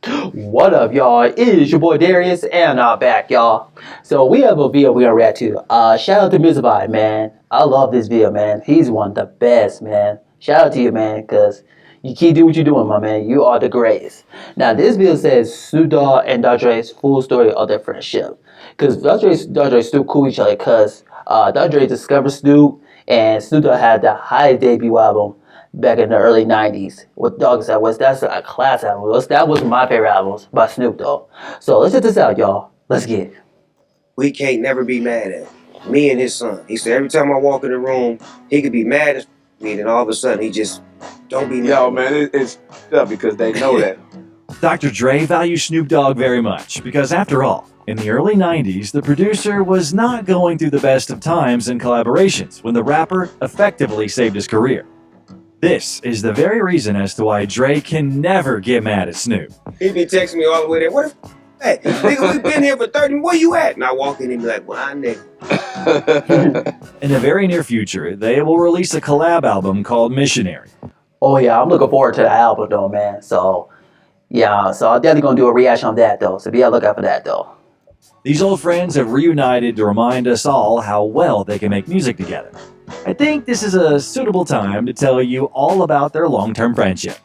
What up, y'all? It is your boy Darius, and I'm back, y'all. So we have a video we're gonna react to. Shout out to MusicVibe, man. I love this video, man. He's one of the best, man. Shout out to you, man, because you keep doing what you're doing, my man. You are the greatest. Now, this video says Snoop Dogg and DrDre's full story of their friendship. Because DrDre still cool each other, because DrDre discovered Snoop, and Snoop Dogg had the highest debut album back in the early 90s with Dog Side West. That's a class album. That was my favorite albums by Snoop Dogg. So let's check this out, y'all. Let's get it. We can't never be mad at him. Me and his son. He said every time I walk in the room, he could be mad at me, and then all of a sudden he just don't be mad. Yo, man, it's up because they know that. Dr. Dre values Snoop Dogg very much because, after all, in the early 90s, the producer was not going through the best of times and collaborations when the rapper effectively saved his career. This is the very reason as to why Dre can never get mad at Snoop. He be texting me all the way there. Where the at? Nigga, we been here for 30 minutes. Where you at? And I walk in and be like, well, I nigga. In the very near future, they will release a collab album called Missionary. Oh yeah, I'm looking forward to the album though, man. So yeah, so I'm definitely gonna do a reaction on that though. So be on the lookout for that though. These old friends have reunited to remind us all how well they can make music together. I think this is a suitable time to tell you all about their long-term friendship.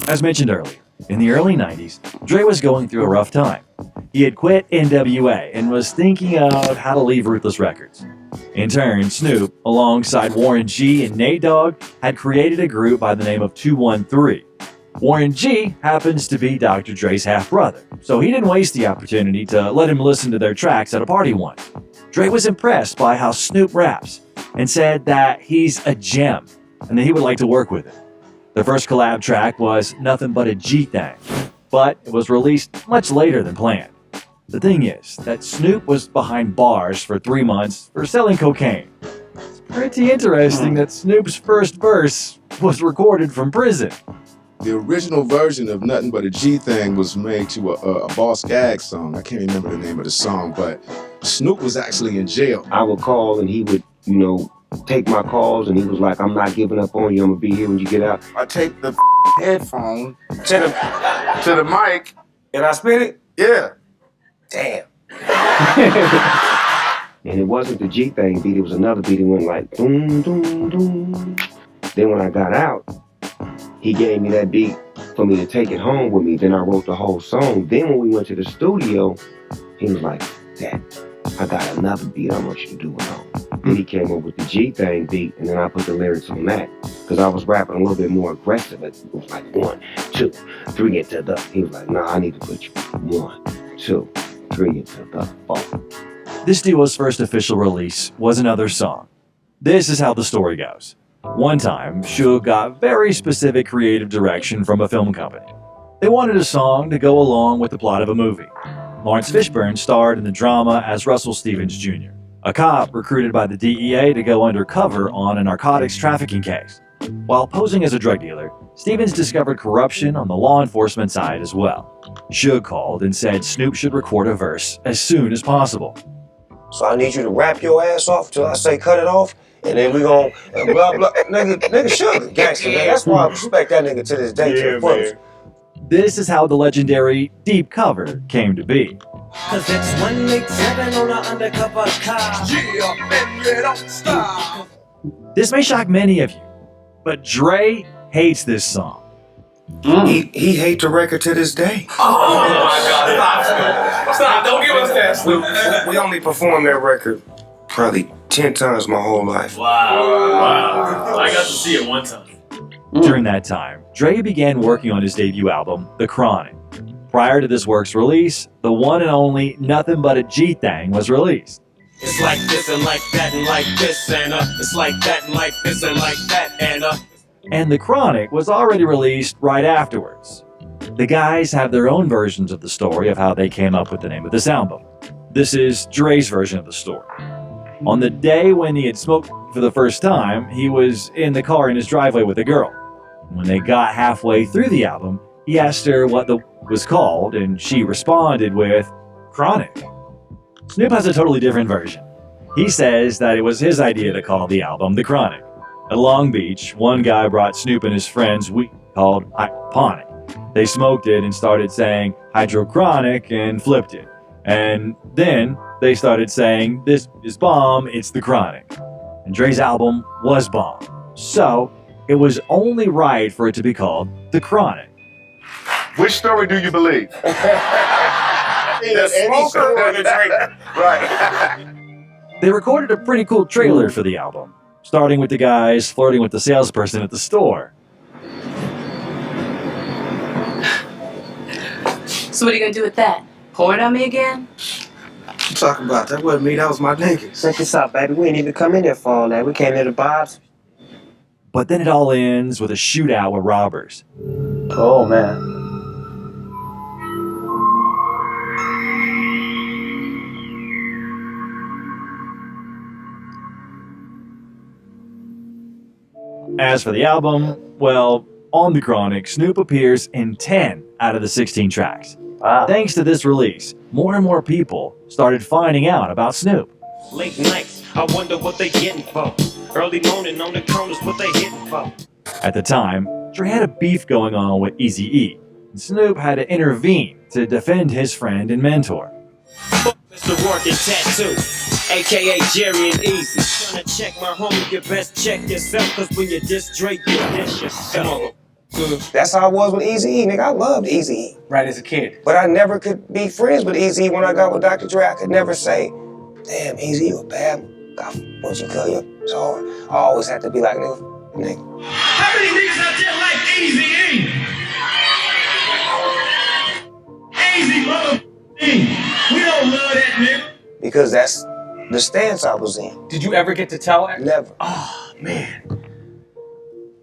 As mentioned earlier, in the early 90s, Dre was going through a rough time. He had quit NWA and was thinking of how to leave Ruthless Records. In turn, Snoop, alongside Warren G and Nate Dogg, had created a group by the name of 213. Warren G happens to be Dr. Dre's half-brother, so he didn't waste the opportunity to let him listen to their tracks at a party once. Dre was impressed by how Snoop raps and said that he's a gem and that he would like to work with him. The first collab track was Nothing But a G Thing, but it was released much later than planned. The thing is that Snoop was behind bars for 3 months for selling cocaine. It's pretty interesting that Snoop's first verse was recorded from prison. The original version of Nothing But a G Thing was made to a Boss Gag song. I can't remember the name of the song, but Snoop was actually in jail. I would call and he would, take my calls, and he was like, I'm not giving up on you. I'm gonna be here when you get out. I take the headphone to the mic. And I spit it? Yeah. Damn. And it wasn't the G Thing beat, it was another beat. It went like doom, doom, doom. Then when I got out, he gave me that beat for me to take it home with me. Then I wrote the whole song. Then when we went to the studio, he was like, Dad, I got another beat I want you to do it on. Then he came up with the G Thing beat, and then I put the lyrics on that. Because I was rapping a little bit more aggressive. It was like 1, 2, 3 into the. He was like, nah, I need to put you 1, 2, 3 into the 4. This duo's first official release was another song. This is how the story goes. One time, Suge got very specific creative direction from a film company. They wanted a song to go along with the plot of a movie. Lawrence Fishburne starred in the drama as Russell Stevens Jr., a cop recruited by the DEA to go undercover on a narcotics trafficking case. While posing as a drug dealer, Stevens discovered corruption on the law enforcement side as well. Suge called and said Snoop should record a verse as soon as possible. So I need you to rap your ass off till I say cut it off, and then we gon' blah blah. Nigga Sugar, gangster, man. That's why I respect that nigga to this day. To the fullest. This is how the legendary Deep cover came to be. Cause it's 187 on an undercover car. Yeah, man, you don't stop. This may shock many of you, but Dre hates this song. He hate the record to this day. Oh my God, stop, don't give us that, Snoop. We only performed that record probably 10 times my whole life. Wow. I got to see it one time. During that time, Dre began working on his debut album, The Chronic. Prior to this work's release, the one and only Nothing But a G Thing was released. It's like this and like that and like this and it's like that and like this and like that And The Chronic was already released right afterwards. The guys have their own versions of the story of how they came up with the name of this album. This is Dre's version of the story. On the day when he had smoked for the first time, he was in the car in his driveway with a girl. When they got halfway through the album, he asked her what the was called, and she responded with Chronic. Snoop has a totally different version. He says that it was his idea to call the album The Chronic. At Long Beach, one guy brought Snoop and his friends weed called Iconic. They smoked it and started saying hydrochronic and flipped it. And then they started saying, this is bomb, it's the chronic. And Dre's album was bomb. So it was only right for it to be called the chronic. Which story do you believe? The smoker or the drinker? Right. They recorded a pretty cool trailer for the album, starting with the guys flirting with the salesperson at the store. So what are you gonna do with that? Pour it on me again? What you talking about? That wasn't me, that was my niggas. Check this out, baby. We ain't even come in here for all that. We came here to vibes. But then it all ends with a shootout with robbers. Oh man. As for the album, well, on the Chronic, Snoop appears in 10 out of the 16 tracks. Wow. Thanks to this release, more and more people started finding out about Snoop. Late nights, I wonder what they getting for. Early morning on the corners, what they hitting for. At the time, Dre had a beef going on with Eazy-E, and Snoop had to intervene to defend his friend and mentor. Mr. Working Tattoo, aka Jerry and Easy. Tryna check my homie, you best check yourself, cause when you diss Dre, you diss yourself. That's how I was with Eazy-E, nigga. I loved Eazy-E. Right as a kid. But I never could be friends with Eazy-E when I got with DrDre. I could never say, damn, Eazy-E was bad. God, what you call you? It's hard. I always had to be like, nigga. How many niggas out there like Eazy-E? Easy motherfucking. We don't love that nigga. Because that's the stance I was in. Did you ever get to tell her? Never. Oh, man.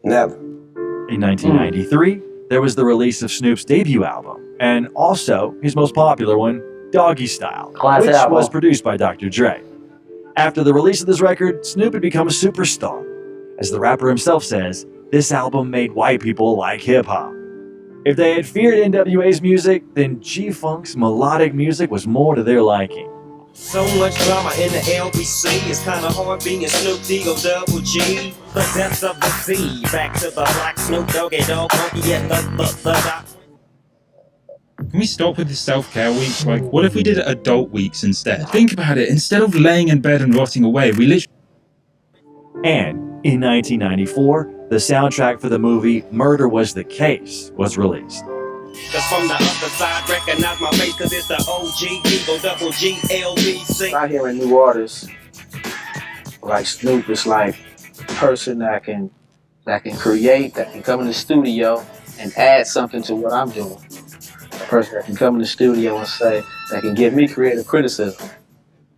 Never. In 1993, there was the release of Snoop's debut album, and also his most popular one, Doggy Style, Classic which album. was produced by DrDre. After the release of this record, Snoop had become a superstar. As the rapper himself says, this album made white people like hip-hop. If they had feared NWA's music, then G-Funk's melodic music was more to their liking. So much drama in the LBC, it's kinda hard being Snoop DWG. The depths of the sea, back to the black Snoop Dogg and Dog Monkey and the. Can we stop with the self-care weeks? Like, what if we did adult weeks instead? Think about it. Instead of laying in bed and rotting away, we literally... And in 1994, the soundtrack for the movie Murder Was the Case was released. Cause from the other side, recognize my face, cause it's the OG, Eagle, Double G, LBC. Out here in new artists, like Snoop is like a person that can create, that can come in the studio and add something to what I'm doing. A person that can come in the studio and say, that can give me creative criticism.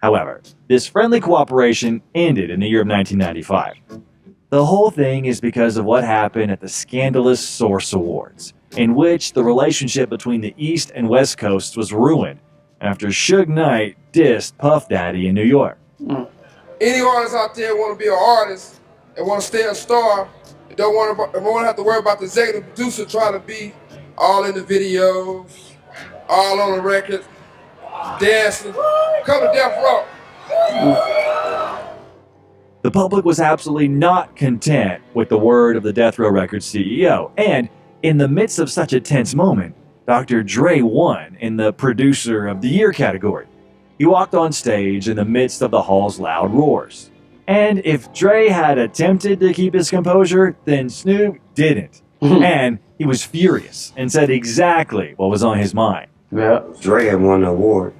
However, this friendly cooperation ended in the year of 1995. The whole thing is because of what happened at the scandalous Source Awards, in which the relationship between the East and West Coasts was ruined after Suge Knight dissed Puff Daddy in New York. Any artists out there want to be an artist and want to stay a star, and don't want to have to worry about the executive producer trying to be all in the videos, all on the record, dancing. Come to Death Row. The public was absolutely not content with the word of the Death Row Records CEO, and in the midst of such a tense moment, DrDre won in the Producer of the Year category. He walked on stage in the midst of the hall's loud roars. And if Dre had attempted to keep his composure, then Snoop didn't. And he was furious and said exactly what was on his mind. Yeah. Dre had won the award,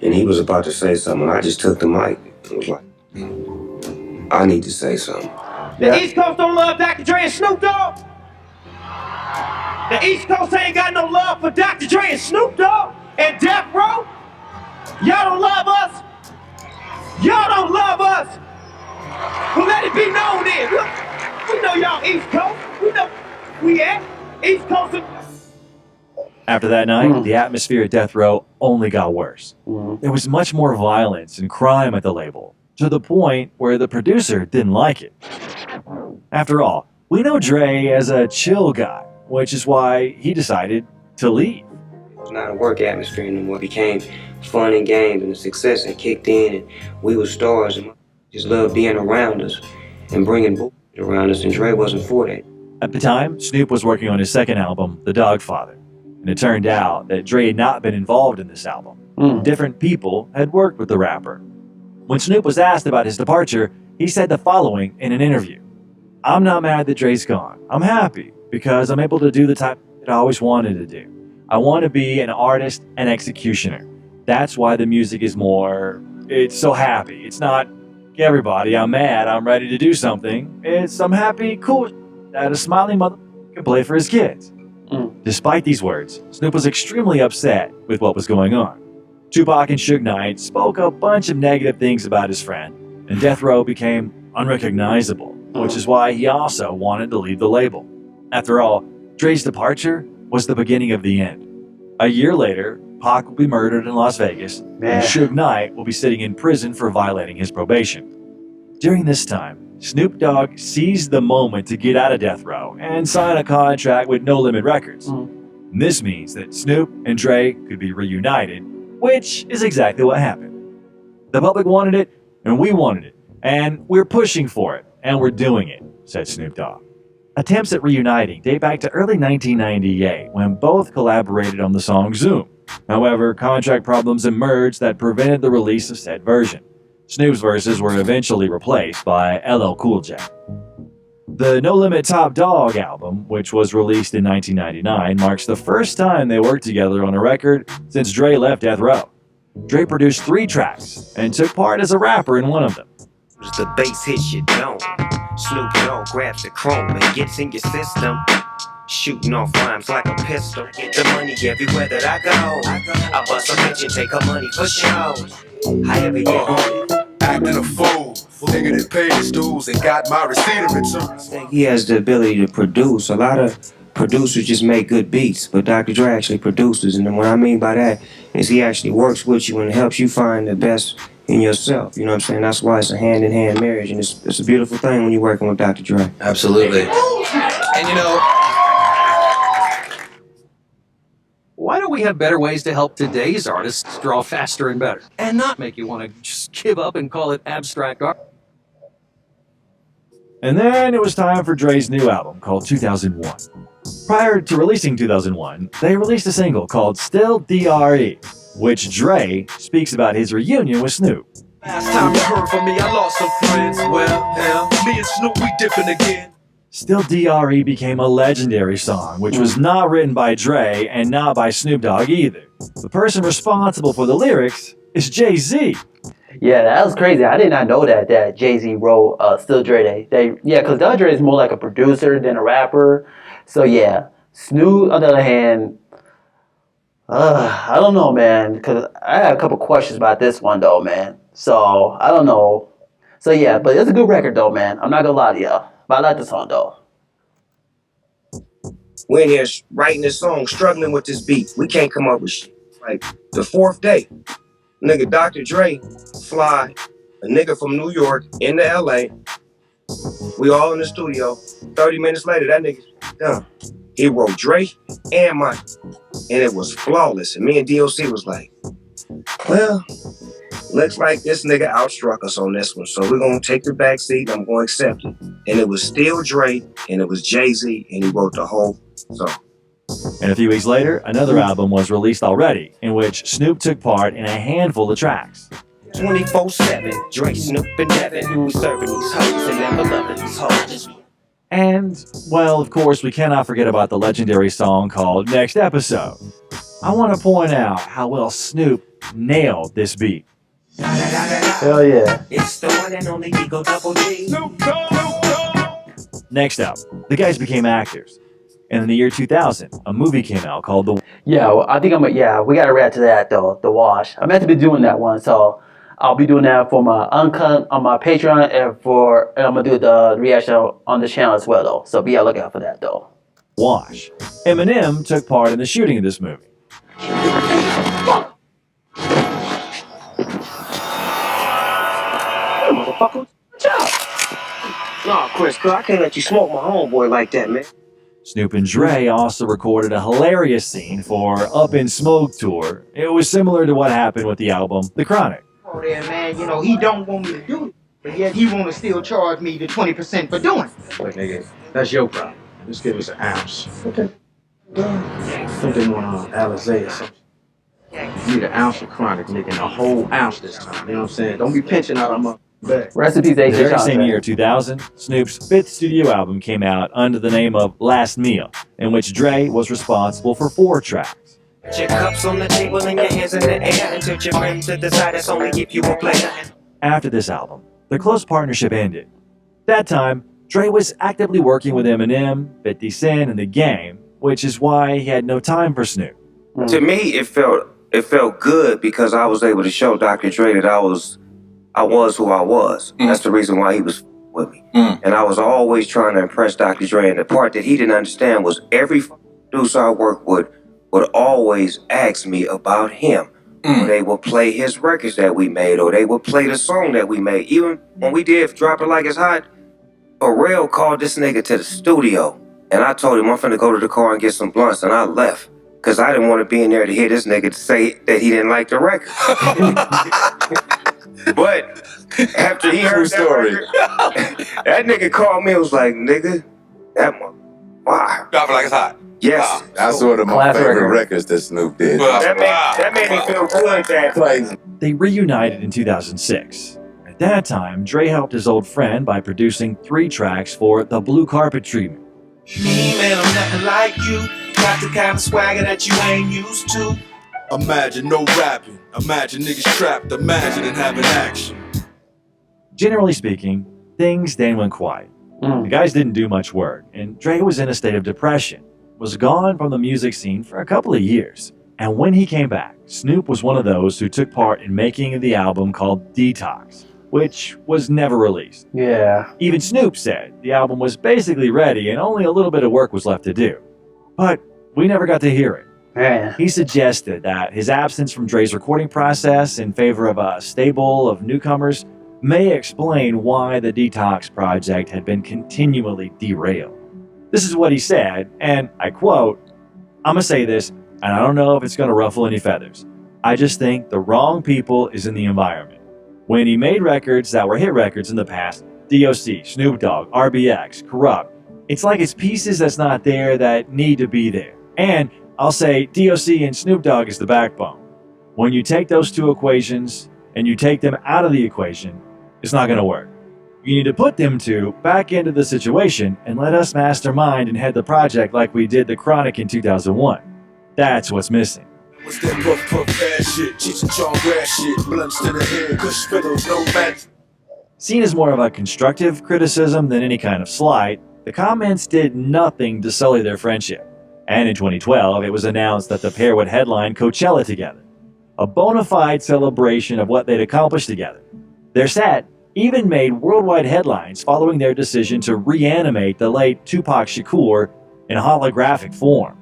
and he was about to say something. I just took the mic and was like, I need to say something. The East Coast don't love Dr. Dre and Snoop Dogg. The East Coast ain't got no love for Dr. Dre and Snoop Dogg and Death Row. Y'all don't love us. Y'all don't love us. Well, let it be known then. Look, we know y'all East Coast. We know we at East Coast. After that night, the atmosphere at Death Row only got worse. There was much more violence and crime at the label, to the point where the producer didn't like it. After all, we know Dre as a chill guy, which is why he decided to leave. It was not a work atmosphere anymore. It became fun and games, and the success had kicked in, and we were stars, and just loved being around us and bringing bullshit around us, and Dre wasn't for that. At the time, Snoop was working on his second album, The Dogfather, and it turned out that Dre had not been involved in this album. Different people had worked with the rapper. When Snoop was asked about his departure, he said the following in an interview. "I'm not mad that Dre's gone. I'm happy because I'm able to do the type that I always wanted to do. I want to be an artist and executioner. That's why the music is more, it's so happy. It's not, everybody, I'm mad, I'm ready to do something. It's, I'm happy, cool, that a smiling mother can play for his kids." Despite these words, Snoop was extremely upset with what was going on. Tupac and Suge Knight spoke a bunch of negative things about his friend, and Death Row became unrecognizable, which is why he also wanted to leave the label. After all, Dre's departure was the beginning of the end. A year later, Pac will be murdered in Las Vegas, and Suge Knight will be sitting in prison for violating his probation. During this time, Snoop Dogg seized the moment to get out of Death Row and sign a contract with No Limit Records. And this means that Snoop and Dre could be reunited, which is exactly what happened. The public wanted it, and we wanted it, and we're pushing for it, and we're doing it, said Snoop Dogg. Attempts at reuniting date back to early 1998 when both collaborated on the song Zoom. However, contract problems emerged that prevented the release of said version. Snoop's verses were eventually replaced by LL Cool J. The No Limit Top Dog album, which was released in 1999, marks the first time they worked together on a record since Dre left Death Row. Dre produced 3 tracks and took part as a rapper in one of them. The bass hits your dome. Snoop Dogg grabs the chrome and gets in your system. Shooting off rhymes like a pistol. Get the money everywhere that I go. I bust a bitch and take her money for show. How heavy you want it? Acting a fool. Nigga that paid his dues and got my receipt in return. He has the ability to produce. A lot of producers just make good beats, but Dr. Dre actually produces. And what I mean by that is he actually works with you and helps you find the best in yourself. You know what I'm saying? That's why it's a hand-in-hand marriage, and it's a beautiful thing when you're working with Dr. Dre. Absolutely. And you know, why don't we have better ways to help today's artists draw faster and better, and not make you want to just give up and call it abstract art? And then it was time for Dre's new album called 2001. Prior to releasing 2001, they released a single called Still DRE, which Dre speaks about his reunion with Snoop. Last time you heard from me, I lost some friends. Well, hell, me and Snoop, we dipping again. Still DRE became a legendary song, which was not written by Dre and not by Snoop Dogg either. The person responsible for the lyrics is Jay-Z. Yeah, that was crazy. I did not know that Jay-Z wrote Still Dre. Because DrDre is more like a producer than a rapper. So yeah, Snoop, on the other hand, I don't know, man. Because I had a couple questions about this one, though, man. So, I don't know. So yeah, but it's a good record, though, man. I'm not going to lie to y'all. But I like the song, though. We're in here writing this song, struggling with this beat. We can't come up with shit. Like, the 4th day, nigga Dr. Dre fly a nigga from New York into LA. We all in the studio. 30 minutes later, that nigga's done. He wrote Dre and Mike. And it was flawless. And me and DOC was like, well, looks like this nigga outstruck us on this one. So we're going to take the back seat. I'm going to accept it. And it was still Dre, and it was Jay-Z, and he wrote the whole song. And a few weeks later, another album was released already, in which Snoop took part in a handful of tracks. 24/7, Dre, Snoop, and Devin. We serving these hoes and never loving these hoes. And, well, of course, we cannot forget about the legendary song called Next Episode. I want to point out how well Snoop nailed this beat. Hell yeah. It's the one and only Eagle Double G. Next up, the guys became actors. And in the year 2000, a movie came out called The... Yeah, well, I think we got to react to that, though, The Wash. I'm meant to be doing that one, so I'll be doing that for my Uncut on my Patreon, and I'm going to do the reaction on the channel as well, though. So be on the lookout for that, though. Wash. Eminem took part in the shooting of this movie. Motherfucker, job. Nah, Chris, I can't let you smoke my homeboy like that, man. Snoop and Dre also recorded a hilarious scene for Up in Smoke Tour. It was similar to what happened with the album The Chronic. Oh, there, man, you know, he don't want me to do it, but yet he want to still charge me the 20% for doing it. Look, nigga, that's your problem. Just give us an ounce. Okay. Something on Alizé or something. You need an ounce of chronic, nigga, and a whole ounce this time. You know what I'm saying? Don't be pinching out of my back. Recipes The AJ very same Johnson. year, 2000, Snoop's fifth studio album came out under the name of Last Meal, in which Dre was responsible for 4 tracks. Your cups on the table and your hands in the air until your friends to decide it's only if you a player. After this album, their close partnership ended. That time, Dre was actively working with Eminem, 50 Cent, and The Game, which is why he had no time for Snoop. To me, it felt good because I was able to show Dr. Dre that I was who I was. That's the reason why he was with me. And I was always trying to impress Dr. Dre. And the part that he didn't understand was every producer I worked with would always ask me about him. Or they would play his records that we made, or they would play the song that we made. Even when we did Drop It Like It's Hot, Pharrell called this nigga to the studio. And I told him I'm finna go to the car and get some blunts, and I left. Cause I didn't want to be in there to hear this nigga say that he didn't like the record. But after he heard that record, that nigga called me and was like, nigga, that one, wow. Drop It Like It's Hot. Yes. That's one of my favorite records that Snoop did. That made me feel good that crazy. They reunited in 2006. At that time, Dre helped his old friend by producing 3 tracks for The Blue Carpet Treatment. Me, man, I'm nothing like you. Got the kind of swagger that you ain't used to. Imagine no rapping. Imagine niggas trapped. Imagine it having action. Generally speaking, things then went quiet. The guys didn't do much work, and Dre was in a state of depression, was gone from the music scene for a couple of years. And when he came back, Snoop was one of those who took part in making the album called Detox, which was never released. Yeah. Even Snoop said the album was basically ready and only a little bit of work was left to do. But we never got to hear it. Man. He suggested that his absence from Dre's recording process in favor of a stable of newcomers may explain why the Detox project had been continually derailed. This is what he said, and I quote, "I'm gonna say this, and I don't know if it's gonna ruffle any feathers. I just think the wrong people is in the environment. When he made records that were hit records in the past, DOC, Snoop Dogg, RBX, Corrupt, it's like it's pieces that's not there that need to be there. And I'll say DOC and Snoop Dogg is the backbone. When you take those 2 equations and you take them out of the equation, it's not going to work. You need to put them 2 back into the situation and let us mastermind and head the project like we did The Chronic in 2001. That's what's missing." What's that puff ass shit? Cheech and Chong grass shit. Blunts to the head. Kush pillows, no match. Seen as more of a constructive criticism than any kind of slight, the comments did nothing to sully their friendship. And in 2012, it was announced that the pair would headline Coachella together, a bona fide celebration of what they'd accomplished together. Their set even made worldwide headlines following their decision to reanimate the late Tupac Shakur in holographic form.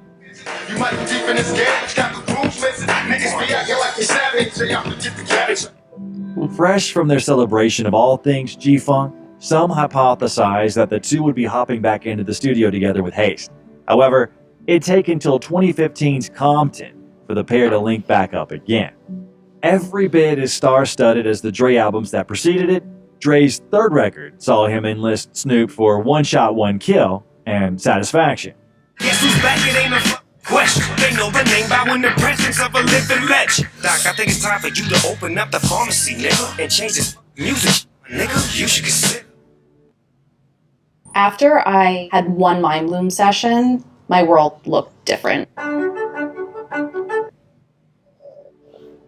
You might be deep in this game, but you got the rules missing. Niggas be out here like they savage, so y'all can get the cabbage. Fresh from their celebration of all things G-Funk, some hypothesized that the 2 would be hopping back into the studio together with haste. However, it'd take until 2015's Compton for the pair to link back up again. Every bit as star-studded as the Dre albums that preceded it, Dre's 3rd record saw him enlist Snoop for One Shot, One Kill and Satisfaction. Guess who's back? It ain't a question. They know the name by when the presence of a living legend. Doc, I think it's time for you to open up the pharmacy, nigga, and change this music, nigga. You should consider. After I had one Mind Bloom session, my world looked different.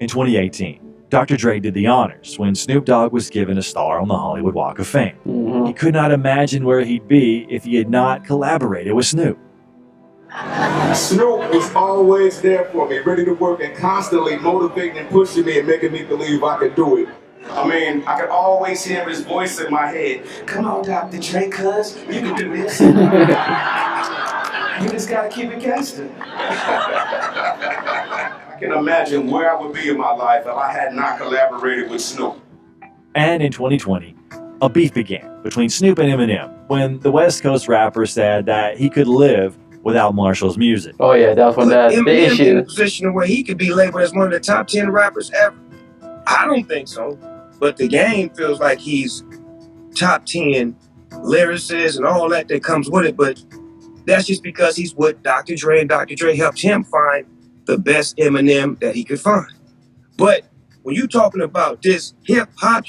In 2018, Dr. Dre did the honors when Snoop Dogg was given a star on the Hollywood Walk of Fame. He could not imagine where he'd be if he had not collaborated with Snoop. Snoop was always there for me, ready to work and constantly motivating and pushing me and making me believe I could do it. I mean, I could always hear his voice in my head. Come on, Dr. Dre, cuz, you can do this. You just gotta keep it gangster. I can imagine where I would be in my life if I had not collaborated with Snoop. And in 2020, a beef began between Snoop and Eminem when the West Coast rapper said that he could live without Marshall's music. Oh yeah, that was one of the Eminem in a issues. position where he could be labeled as one of the top 10 rappers ever. I don't think so. But the game feels like he's top 10 lyricists and all that comes with it. But That's just because he's with Dr. Dre, and Dr. Dre helped him find the best Eminem that he could find. But when you talking about this hip hop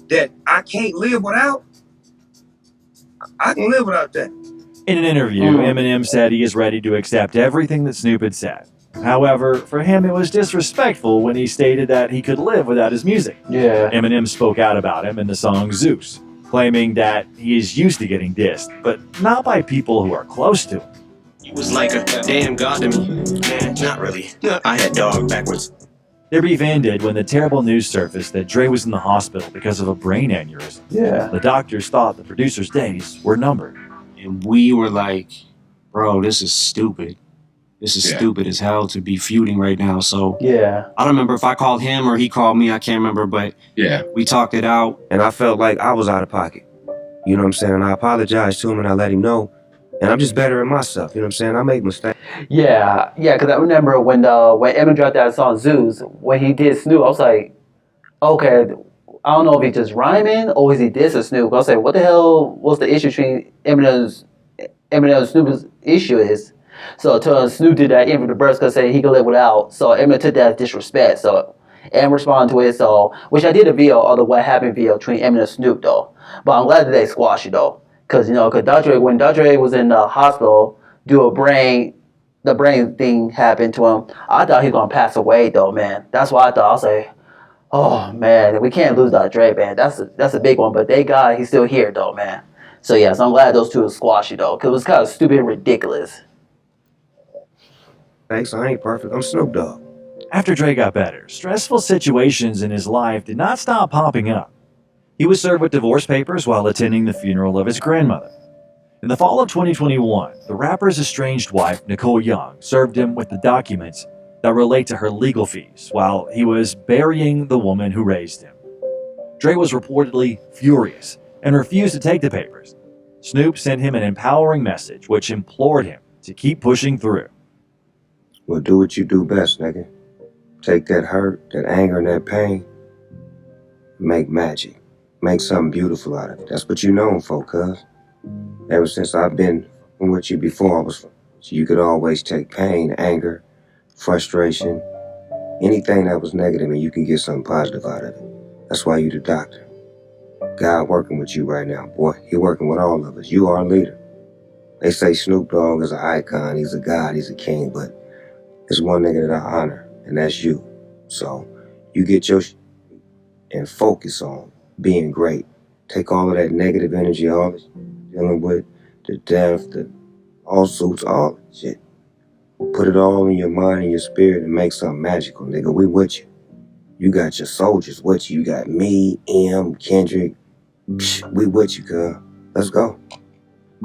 that I can't live without, I can live without that. In an interview, Eminem said he is ready to accept everything that Snoop had said. However, for him it was disrespectful when he stated that he could live without his music. Yeah. Eminem spoke out about him in the song Zeus, claiming that he is used to getting dissed, but not by people who are close to him. He was like a damn god to me. Man, not really. I had dog backwards. Their beef ended when the terrible news surfaced that Dre was in the hospital because of a brain aneurysm. Yeah. The doctors thought the producer's days were numbered. And we were like, bro, this is stupid. This is stupid as hell to be feuding right now. So yeah, I don't remember if I called him or he called me. I can't remember, but yeah, we talked it out. And I felt like I was out of pocket. You know what I'm saying? And I apologized to him and I let him know. And I'm just bettering myself. You know what I'm saying? I make mistakes. Yeah, because I remember when Eminem dropped that song Zeus, when he did Snoop, I was like, okay, I don't know if he just rhyming or is he dissing Snoop. I was like, what the hell was the issue between Eminem and Snoop's issue is? So Snoop did that in the verse because say he could live without. So Eminem took that as disrespect. So and responded to it. So which I did a video of the What Happened video between Eminem and Snoop though. But I'm glad that they squashed it though, because when DrDre was in the hospital, the brain thing happened to him. I thought he was gonna pass away though, man. That's why I thought. I was like, oh man, we can't lose DrDre, man. That's a big one. But thank God he's still here though, man. So yeah, so I'm glad those two squashed it though, because it was kind of stupid and ridiculous. Thanks, I ain't perfect. I'm Snoop Dogg. After Dre got better, stressful situations in his life did not stop popping up. He was served with divorce papers while attending the funeral of his grandmother. In the fall of 2021, the rapper's estranged wife, Nicole Young, served him with the documents that relate to her legal fees while he was burying the woman who raised him. Dre was reportedly furious and refused to take the papers. Snoop sent him an empowering message which implored him to keep pushing through. Well, do what you do best, nigga. Take that hurt, that anger, and that pain. Make magic. Make something beautiful out of it. That's what you known for, cuz. Ever since I've been with you before, you could always take pain, anger, frustration, anything that was negative, and you can get something positive out of it. That's why you the doctor. God working with you right now, boy. He working with all of us. You are a leader. They say Snoop Dogg is an icon. He's a god. He's a king. But there's one nigga that I honor, and that's you. So you get your and focus on being great. Take all of that negative energy, all this dealing with, the death, the lawsuits, all that shit. Put it all in your mind and your spirit and make something magical, nigga. We with you. You got your soldiers with you. You got me, M, Kendrick. We with you, cuz. Let's go.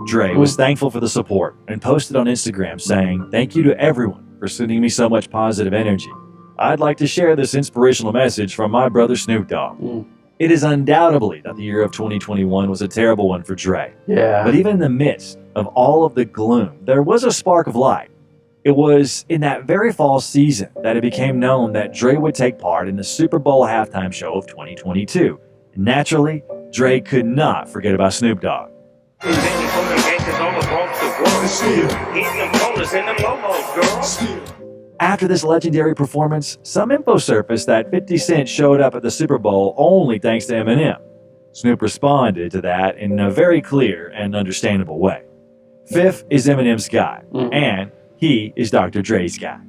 Dre was thankful for the support and posted on Instagram saying, "Thank you to everyone for sending me so much positive energy. I'd like to share this inspirational message from my brother Snoop Dogg." It is undoubtedly that the year of 2021 was a terrible one for Dre. Yeah. But even in the midst of all of the gloom, there was a spark of light. It was in that very fall season that it became known that Dre would take part in the Super Bowl halftime show of 2022. And naturally, Dre could not forget about Snoop Dogg. After this legendary performance, some info surfaced that 50 Cent showed up at the Super Bowl only thanks to Eminem. Snoop responded to that in a very clear and understandable way. Fifth is Eminem's guy, and he is Dr. Dre's guy.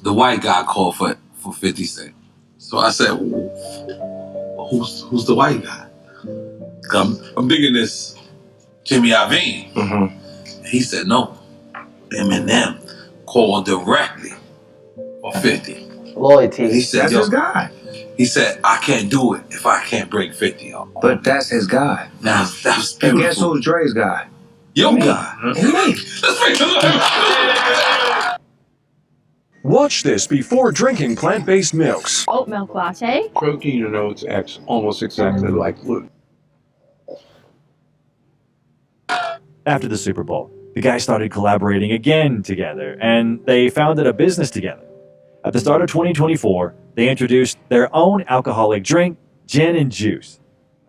The white guy called for 50 Cent. So I said, well, who's the white guy? I'm digging this Jimmy Iovine. He said, no, Eminem called directly for 50. Loyalty. He said, That's his guy. He said, I can't do it if I can't bring 50 up. But that's his guy. Now, that's beautiful. And guess who's Dre's guy? Your guy. Let's make Watch this before drinking plant-based milks. Oat milk latte. Protein and oats acts almost exactly like gluten. After the Super Bowl, the guys started collaborating again together, and they founded a business together. At the start of 2024, they introduced their own alcoholic drink, gin and juice.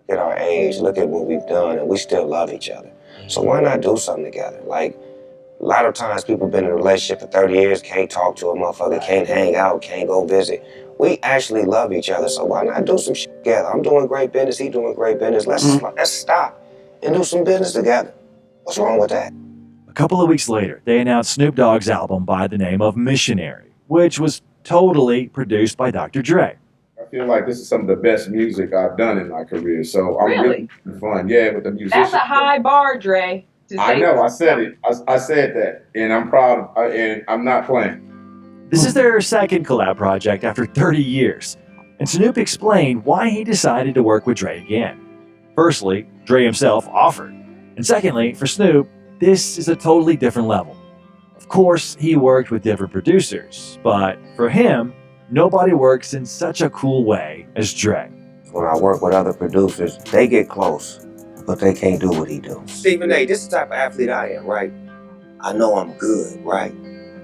At our age, look at what we've done, and we still love each other. So why not do something together? Like, a lot of times people been in a relationship for 30 years, can't talk to a motherfucker, can't hang out, can't go visit. We actually love each other, so why not do some shit together? I'm doing great business, he doing great business. Let's stop and do some business together. What's wrong with that? A couple of weeks later, they announced Snoop Dogg's album by the name of Missionary, which was totally produced by Dr. Dre. I feel like this is some of the best music I've done in my career, so I'm really having fun. Yeah, with the musicians. That's a high bar, Dre. I know, I said it. I said that, and I'm proud of, and I'm not playing. This is their second collab project after 30 years, and Snoop explained why he decided to work with Dre again. Firstly, Dre himself offered, and secondly, for Snoop, this is a totally different level. Of course, he worked with different producers, but for him, nobody works in such a cool way as Dre. When I work with other producers, they get close, but they can't do what he do. Stephen A., this is the type of athlete I am, right? I know I'm good, right?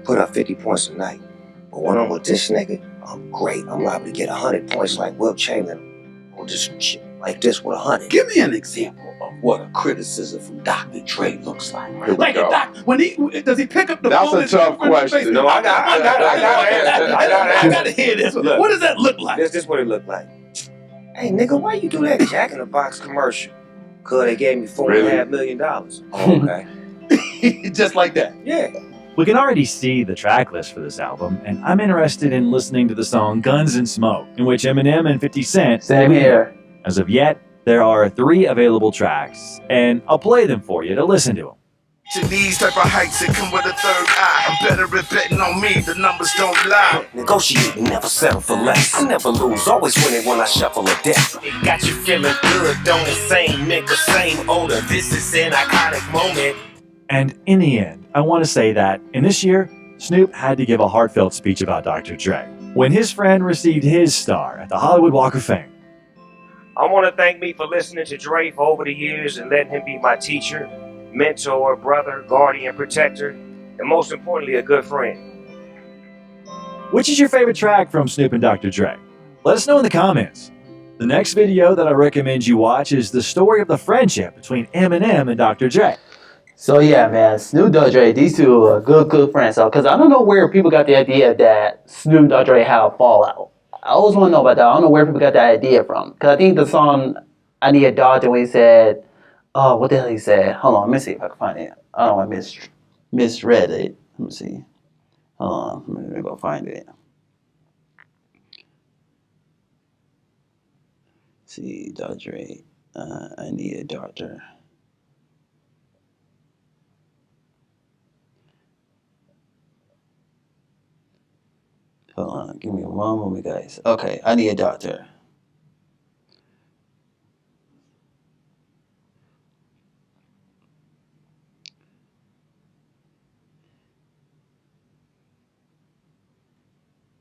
Put up 50 points a night. But when I'm with this nigga, I'm great. I'm liable to get 100 points like Will Chamberlain, or just shit like this with 100. Give me an example of what a criticism from Dr. Dre looks like. Like a when does he pick up the phone? That's a tough question. No, I gotta hear this. What does that look like? This what it look like. Hey nigga, why you do that Jack in the Box commercial? Cause they gave me $4.5 million. Oh, okay. Just like that. Yeah. We can already see the track list for this album, and I'm interested in listening to the song Guns and Smoke, in which Eminem and 50 Cent... Same here. As of yet, there are 3 available tracks, and I'll play them for you to listen to them. To these type of heights, it come with a third eye. I'm better at betting on me, the numbers don't lie. Negotiating, never settle for less. I never lose, always winning when I shuffle a deck. It got you feeling good, don't the same nigga, same odor. This is an iconic moment. And in the end, I want to say that in this year, Snoop had to give a heartfelt speech about Dr. Dre when his friend received his star at the Hollywood Walk of Fame. I want to thank me for listening to Dre for over the years and letting him be my teacher, mentor, brother, guardian, protector, and most importantly, a good friend. Which is your favorite track from Snoop and Dr. Dre? Let us know in the comments. The next video that I recommend you watch is the story of the friendship between Eminem and Dr. Dre. So yeah, man, Snoop Dogg, Dre, these two are good friends. So, cause I don't know where people got the idea that Snoop Dogg, Dre had a fallout. I always want to know about that. I don't know where people got that idea from. Cause I think the song "I Need a Doctor" when he said, "Oh, what the hell he said?" Hold on, let me see if I can find it. I don't want to misread it. Let me see. Hold on, let me go find it. See, Dr. Dre, I need a doctor. Hold on, give me one moment, guys. Okay, I need a doctor.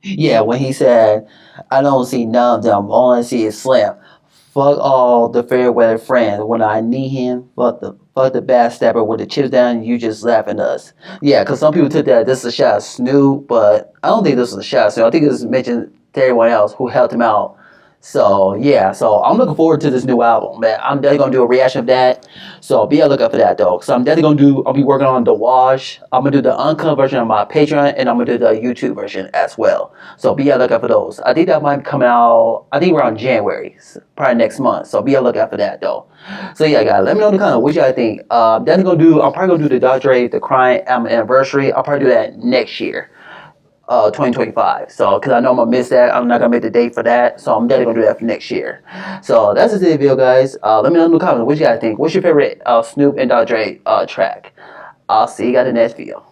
Yeah, when he said, "I don't see none of them, all I see is Slim. Fuck all the fair weather friends. When I need him, fuck the backstabber with the chips down, you just laughing at us." Yeah, because some people took that this is a shot at Snoop, but I don't think this is a shot at Snoop. I think this is mentioned to everyone else who helped him out. So yeah, so I'm looking forward to this new album, man. I'm definitely gonna do a reaction of that. So be on the lookout for that though. So I'm definitely I'll be working on the wash. I'm gonna do the uncut version on my Patreon, and I'm gonna do the YouTube version as well. So be on the lookout for those. I think that might come out, I think around January, probably next month. So be on the lookout for that though. So yeah, guys, let me know in the comments what y'all think. I'm probably gonna do the Dr. Dre, the Crying Album Anniversary. I'll probably do that next year. 2025. So, because I know I'm going to miss that. I'm not going to make the date for that. So, I'm definitely going to do that for next year. So, that's it for the video, guys. Let me know in the comments what you guys think. What's your favorite Snoop and Dr. Dre track? I'll see you guys in the next video.